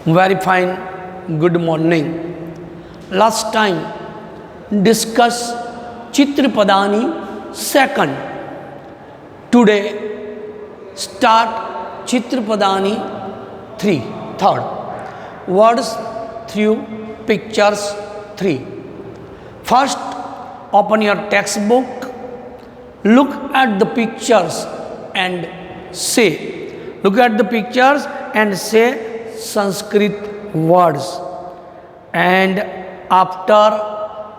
Very fine. Good morning. Last time discuss Chitrapadani second. Today start Chitrapadani third. Words through pictures 3. First, open your textbook. Look at the pictures and say. Look at the pictures and say Sanskrit words, and after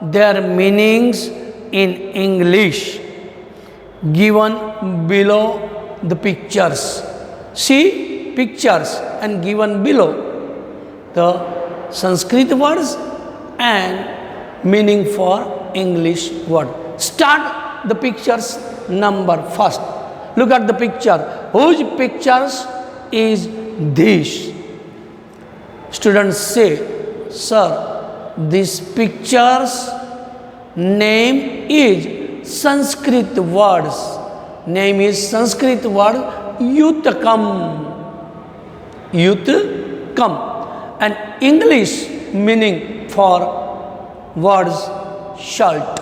their meanings in English given below the pictures. See pictures and given below the Sanskrit words and meaning for English word. Start the pictures number first. Look at the picture. Whose pictures is this? Students say, sir, this picture's name is Sanskrit words. Name is Sanskrit word Yutakam. Yutakam. And English meaning for words shirt.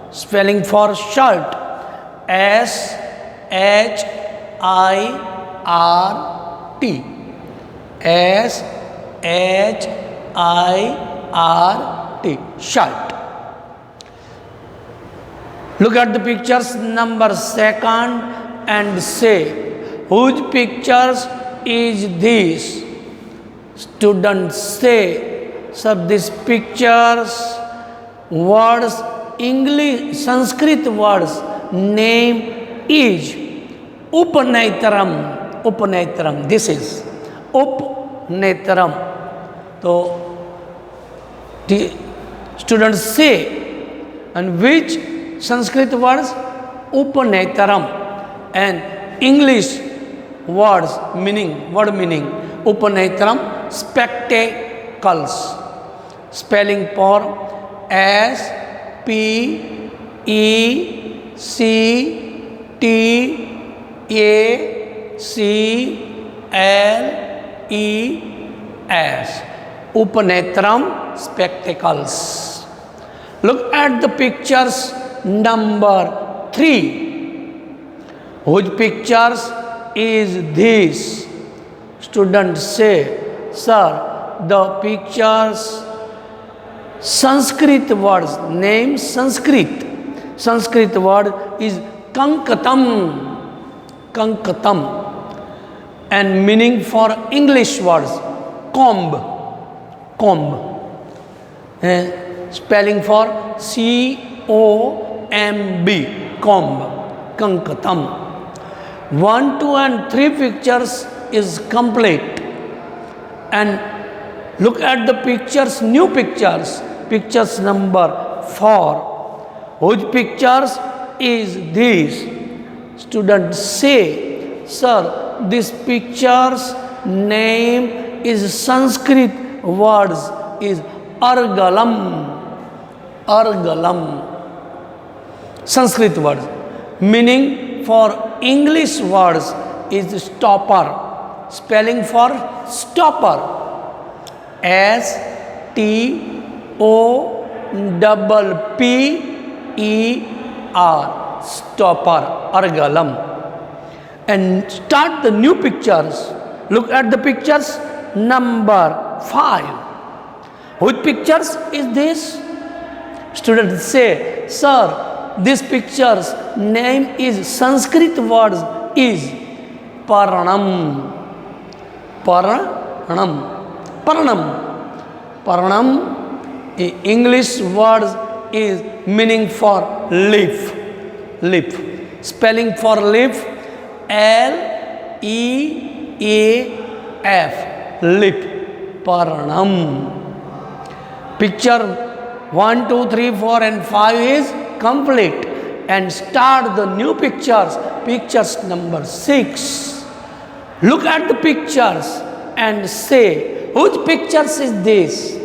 Spelling for shirt. S-H-I-R-T. S-H-I-R-T. Shirt. Look at the pictures number second and say, whose pictures is this? Students say, sir, this pictures words English Sanskrit words name is Upanetram. Upanetram. This is Upanetram. So the students say, and which Sanskrit words? Upanetram. And English words meaning, word meaning Upanetram, spectacles. Spelling for S-P-E-C-T-A-C-L-E-S. Upanetram, spectacles. Look at the pictures number 3. Whose pictures is this? Students say, sir, the pictures Sanskrit words, name Sanskrit. Sanskrit word is Kankatam. Kankatam. And meaning for English words, comb. Comb. Spelling for C-O-M-B. Comb. Kankatam. 1, 2 and 3 pictures is complete. And look at the pictures, new pictures. Pictures number 4. Whose pictures is this? Students say, sir, this picture's name is Sanskrit words is Argalam. Argalam. Sanskrit words. Meaning for English words is stopper. Spelling for stopper. S-T-O-P-P-E-R. Stopper. Argalam. And start the new pictures. Look at the pictures number 5. Whose pictures is this? Students say, sir, this picture's name is Sanskrit words is Paranam. Paranam. Paranam. Paranam. English words is meaning for leaf. Leaf. Spelling for leaf L-E-A-F. Leaf. Paranam. Picture 1, 2, 3, 4 and 5 is complete. And start the new pictures. Pictures number 6. Look at the pictures and say, whose pictures is this?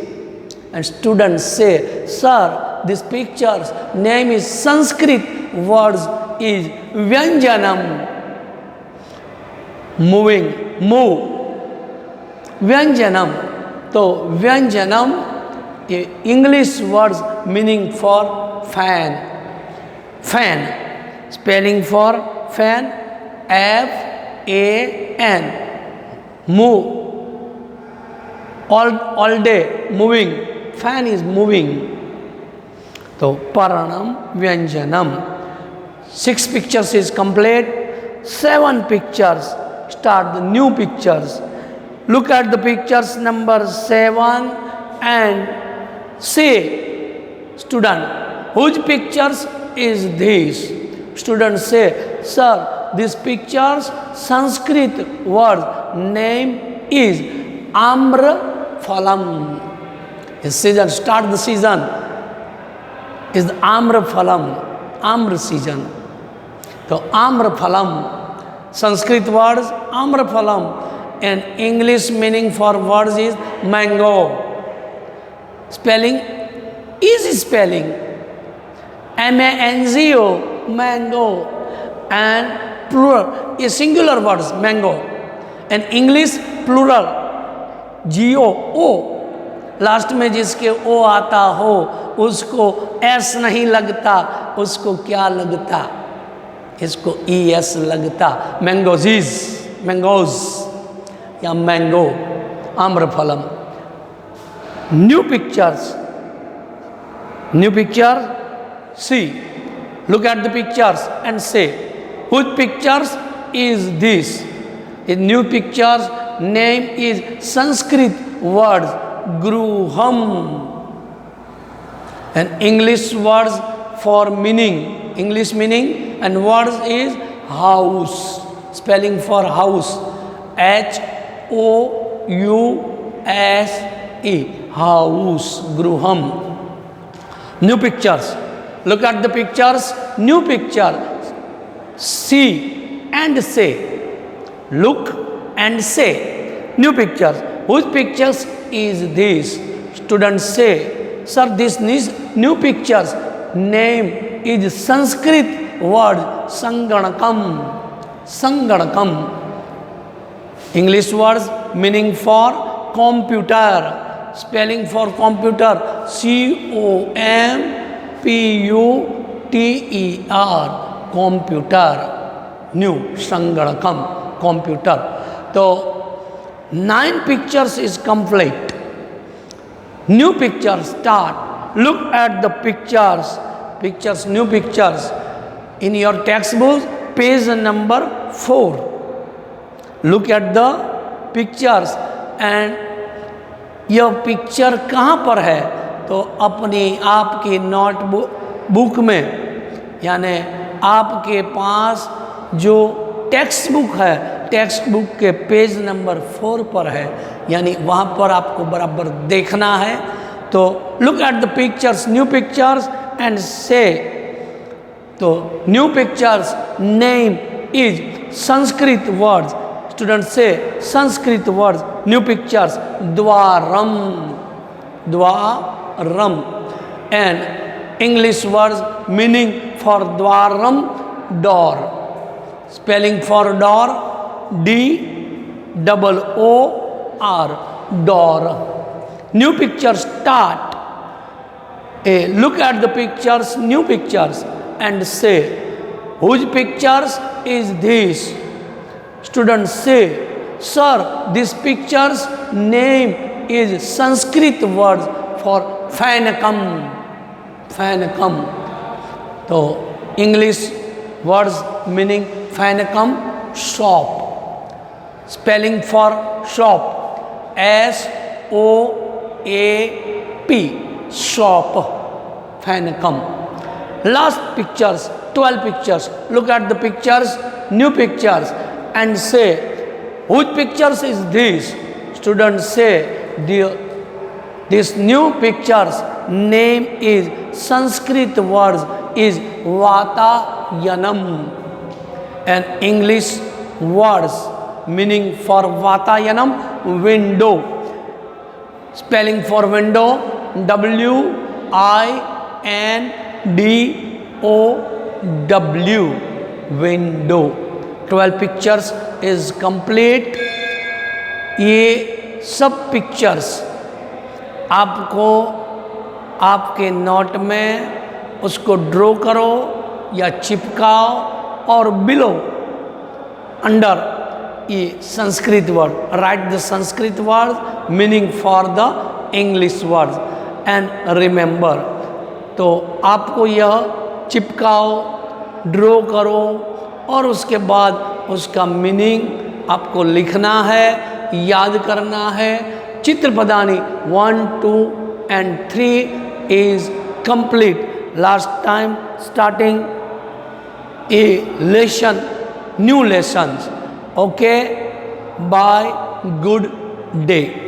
And students say, sir, this picture's name is Sanskrit words is Vyanjanam. Moving, move. Vyanjanam. तो व्यंजनम ये English words meaning for fan, fan spelling for fan FAN, move, all day moving, fan is moving. तो paranam vyanjanam. 6 pictures is complete. 7 pictures, start the new pictures. Look at the pictures number 7 and say, student, whose pictures is this? Student say, sir, this picture's Sanskrit word name is Amra Phalam. This season, start the season is the Amra Phalam, Amra season. So Amra Phalam, Sanskrit words Amra Phalam, and English meaning for words is mango. Spelling, easy spelling, MANGO, mango, and plural is singular words mango, and English plural GO. Last में जिसके ओ आता हो उसको S नहीं लगता, उसको क्या लगता, इसको ES लगता, मैंगोजीज, मैंगोज या मैंगो, आम्रफलम. New pictures, new picture, see, look at the pictures and say, whose pictures is this? The new pictures name is Sanskrit words Gruham, and English words for meaning, English meaning and words is house, spelling for house HOUSE, house, Gruham. New pictures, look at the pictures, new picture, see and say, look and say, new pictures, whose pictures is this? Students say, sir, this new pictures name is Sanskrit word Sanganakam, Sanganakam. English words meaning for computer, spelling for computer COMPUTER, computer, new Sanganakam, computer. So 9 pictures is complete. New pictures start. Look at the pictures, pictures, new pictures in your textbook, page number 4. Look at the pictures and यह picture कहाँ पर है? तो अपनी आपकी notebook में, यानी आपके पास जो टेक्स्ट बुक है, टेक्स्ट बुक के पेज नंबर 4 पर है, यानी वहाँ पर आपको बराबर देखना है. तो look at the pictures, new pictures and से, तो new pictures name is Sanskrit words. Student से संस्कृत वर्ड्स, न्यू पिक्चर्स द्वारम, द्वारम, and English words meaning for द्वारम door, spelling for door DOOR, door. New picture start. Look at the pictures, new pictures and say, whose pictures is this? Students say, sir, this picture's name is Sanskrit words for Fanakam, Fanakam. So English words meaning Fanakam, shop, spelling for shop SOAP, shop, Fanakam. Last pictures, 12 pictures. Look at the pictures, new pictures and say, whose pictures is this? Students say, this new pictures name is Sanskrit words is Vatayanam, and English words meaning for Vatayanam window, spelling for window WINDOW, window. 12 pictures is complete. ये सब pictures आपको आपके note में उसको draw करो या चिपकाओ और below under ये Sanskrit word, right the Sanskrit word meaning for the English word and remember. तो आपको यह चिपकाओ, ड्रॉ करो और उसके बाद उसका मीनिंग आपको लिखना है, याद करना है। चित्रपदानी 1, 2 and 3 is complete. Last time starting a lesson, new lessons. Okay, bye, good day.